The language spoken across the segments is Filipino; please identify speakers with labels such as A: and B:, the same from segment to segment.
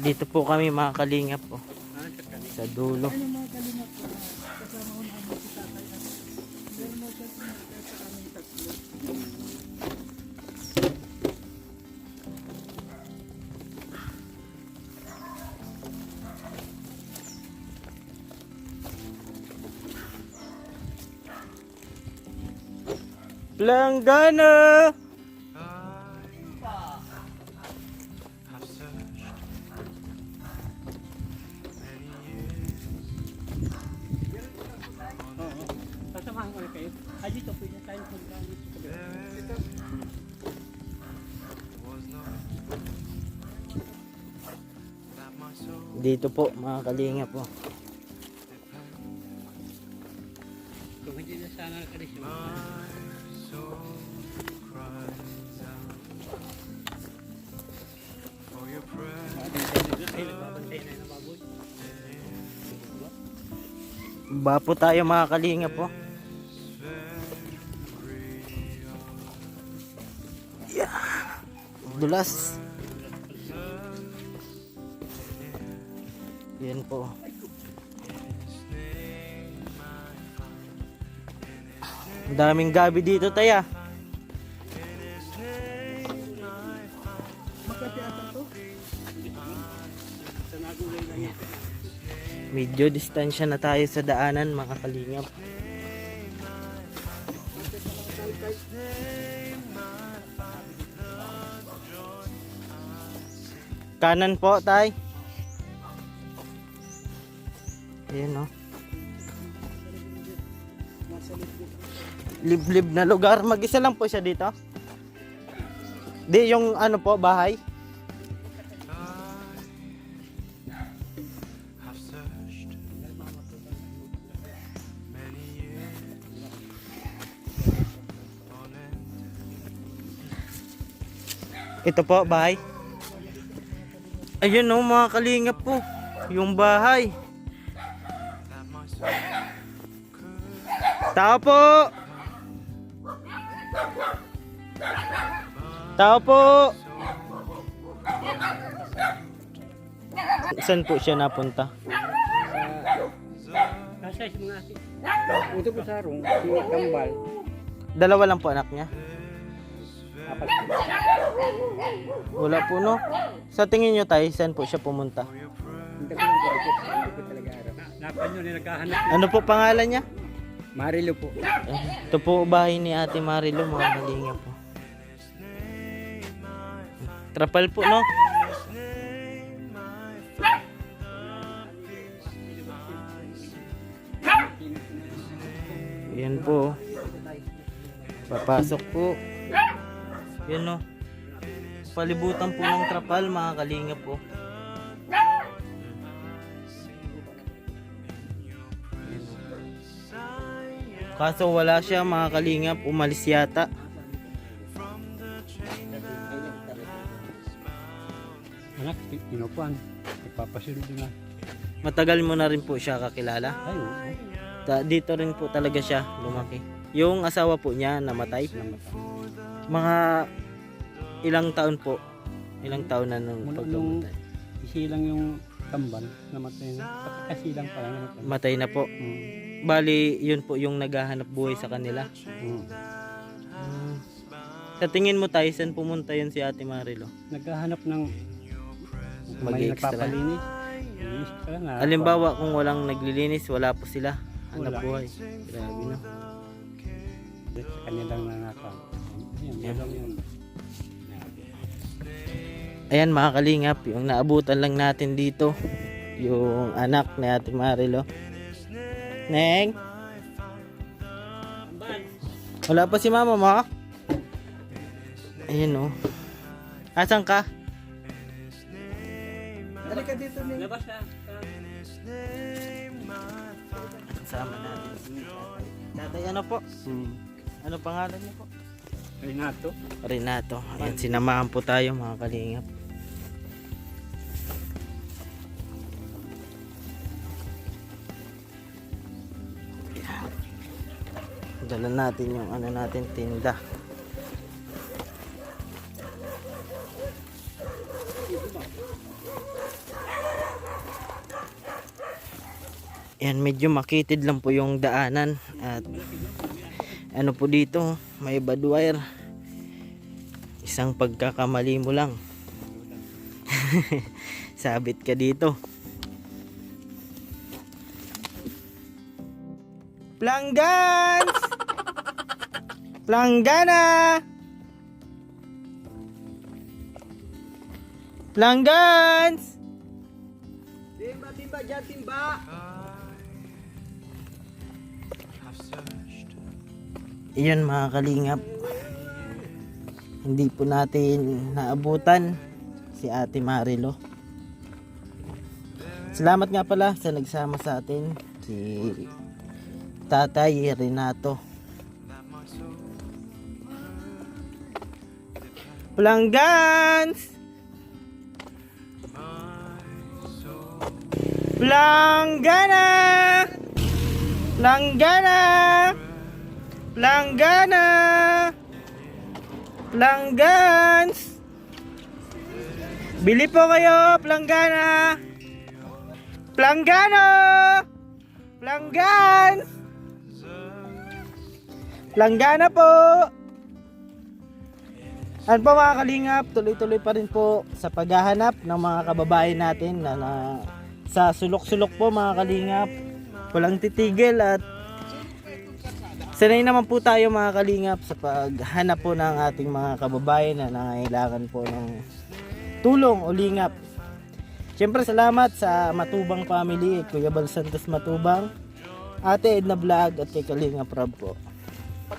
A: Dito po kami mga kalingap po. Sa dulo.
B: Ano mga kalingap ko, kasama ko namin si tatay at pero mo siya pinagkaya sa kami tatlo.
A: Langgana!
B: Kasamahan ko kayo. Ay, dito po yung tayo maggamit. Ito.
A: Dito po mga kalingap po.
B: Kung hindi na sana nakalis
A: Bapo tayo mga kalingap po. Yeah. Dulas. Yan po. Ang daming gabi dito taya. Medyo distansya na tayo sa daanan mga kalingap. Kanan po tay. Ayan o. Liblib na lugar. Mag-isa lang po siya dito. Di yung ano po bahay. Ito po bahay. Ayun o mga kalingap po. Yung bahay. Tao po. Tao po. Saan po siya napunta?
B: Nasa si mga ati. Ito po sa rong, si Kambal.
A: Dalawa lang po anak niya.
B: Apat.
A: Wala po no. Sa tingin nyo tayo, saan po siya pumunta?
B: Hindi ko lang po ito. Hindi ko talaga harap. Napan yun, naghahanap.
A: Ano po pangalan niya?
B: Marilo po.
A: Ito po bahay ni Ate Marilo mga kalingap po. Trapal po no. Yan po. Papasok po. Yan no. Palibutan po ng trapal mga kalingap po. Kaso wala siya mga kalingap, umalis yata.
B: Anak, pinupuan. Ipapasunod na.
A: Matagal mo na rin po siya kakilala.
B: Ay, oo.
A: Dito rin po talaga siya lumaki. Yung asawa po niya namatay. Mga ilang taon po? Ilang taon na nung pagkamatay?
B: Isilang yung Kambal, namatay na. Kasilang pala namatay.
A: Matay na po. Bali, yun po yung naghahanap buhay sa kanila. Sa tingin mo tayo, saan pumunta yun si Ate Marilo?
B: Naghahanap ng may
A: Mag-extra.
B: nagpapalinis. Linis ka lang,
A: Halimbawa, kung walang naglilinis, wala po sila. Hanap
B: Wala.
A: buhay. Grabe no.
B: Sa kanilang nanakaw. Yan, meron yun.
A: Ayan mga kalingap, yung naabutan lang natin dito. Yung anak ni Ate Marilo. Neng? Wala pa si mama mo? Ayan o. Asan ka?
B: Halika dito, Ning. Labas na.
A: Kasama natin si Tatay. Ano po? Ano pangalan niyo po?
B: Renato.
A: Renato. Ayan, sinamahan po tayo mga kalingap. Dala natin yung ano natin, tinda. Yan, medyo makitid lang po yung daanan at ano po dito, may bad wire. Isang pagkakamali mo lang. Sabit ka dito. Planggans! Planggana! Planggans!
B: Timba, timba, dyan, timba!
A: Iyon mga kalingap, hindi po natin naabutan si Ate Marilo. Salamat nga pala sa nagsama sa atin, si Tatay Renato. Planggans! Planggana! Planggana! Planggana! Planggans! Bili po kayo, planggana! Planggano! Planggans! Planggana po! Ano po mga kalingap, tuloy-tuloy pa rin po sa paghahanap ng mga kababayan natin na sa sulok-sulok po mga kalingap. Walang titigil at sanay naman po tayo mga kalingap sa paghanap po ng ating mga kababayan na nangangailangan po ng tulong o lingap. Siyempre salamat sa Matubang family, Kuya Bal Santos Matubang, Ate Edna Vlog at kay Kalingap Rob po.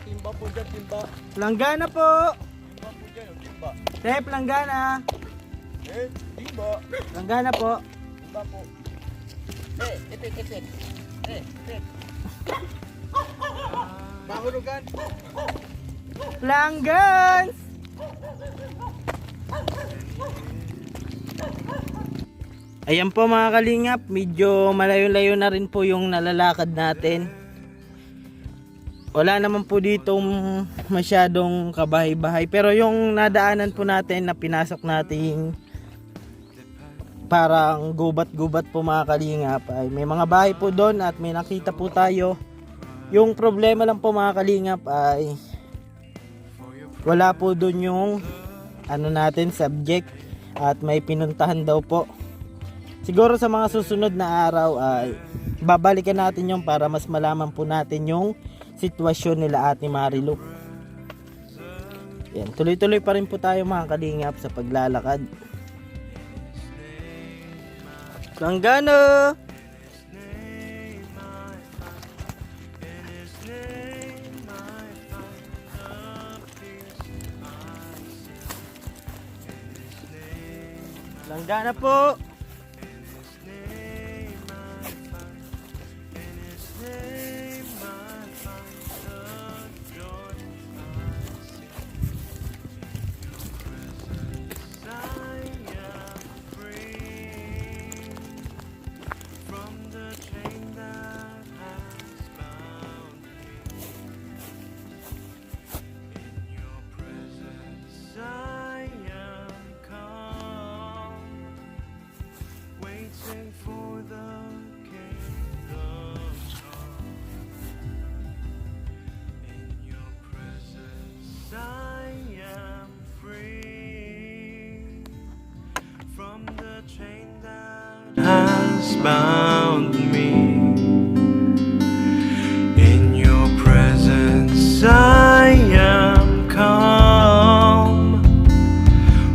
B: Timba po dyan, timba.
A: Planggana po!
B: Timba po dyan, timba.
A: Planggana!
B: Timba.
A: Planggana po!
B: Timba po. Ipit, ipit. Ipit. Mahurugan.
A: Planggans! Ayan po mga kalingap, medyo malayo-layo na rin po yung nalalakad natin. Wala naman po ditong masyadong kabahay-bahay, pero yung nadaanan po natin na pinasok nating parang gubat-gubat po mga kalingap, ay may mga bahay po doon at may nakita po tayo. Yung problema lang po mga kalingap ay wala po doon yung ano natin, subject, at may pinuntahan daw po. Siguro sa mga susunod na araw ay babalikan natin yung para mas malaman po natin yung sitwasyon nila Ate Marilo. Yan, tuloy-tuloy pa rin po tayo mga kalingap sa paglalakad. Planggana! Planggana po!
C: Has bound me. In your presence I am calm,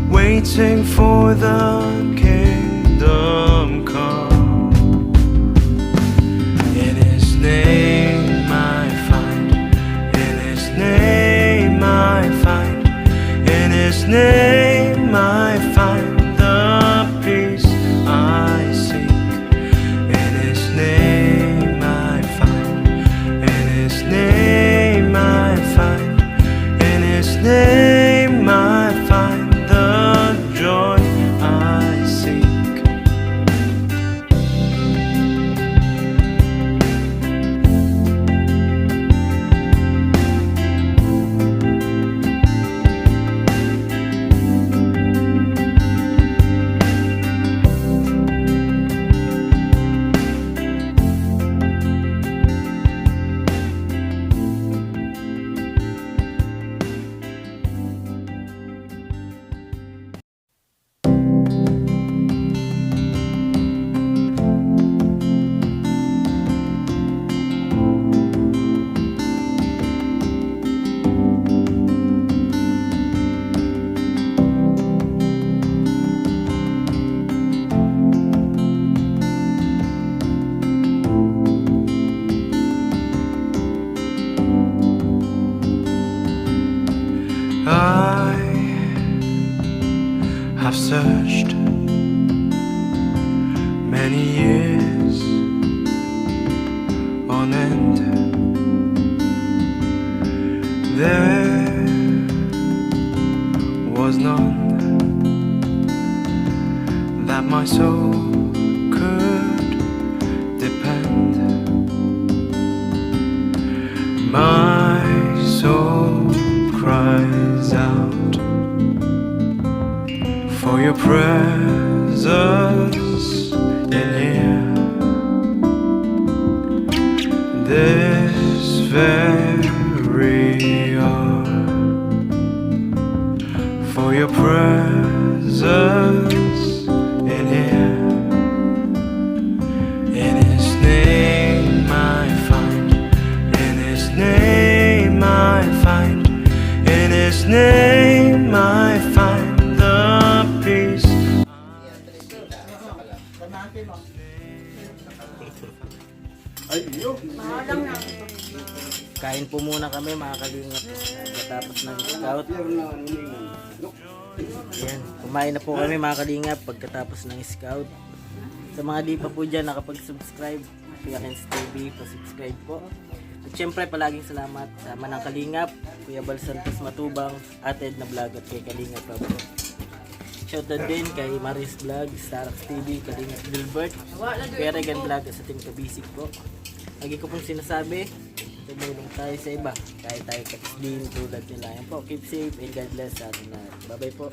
C: waiting for the kingdom come. In his name I find, in his name I find, in his name I find the peace I seek. In his name I find, in his name I find, in his name I find the joy I seek. I've searched many years on end. There was none that my soul could depend. My soul cries out for your presence in here. This very hour, for your presence in here. In His name I find, in His name I find, in His name I find the peace.
A: Kain po muna kami mga kalingap pagkatapos ng scout. Yan, kumain na po kami mga kalingap pagkatapos ng scout. Sa mga di pa po dyan nakapag-subscribe, Kuya Ken's TV, pa-subscribe po. At syempre palaging salamat sa Manang Kalingap, Kuya Bal Santos Matubang, Ated na Vlog at kay Kalingap po. Shoutout din kay Maris Vlog, Starax TV, Kalingap Gilbert, Kuya Regan Vlog at sa Team Kabisik po. Lagi ko pong sinasabi, tumulong tayo sa iba, kahit tayo din tulad nila. Yan po, keep safe and God bless sa atin lahat. Bye bye po.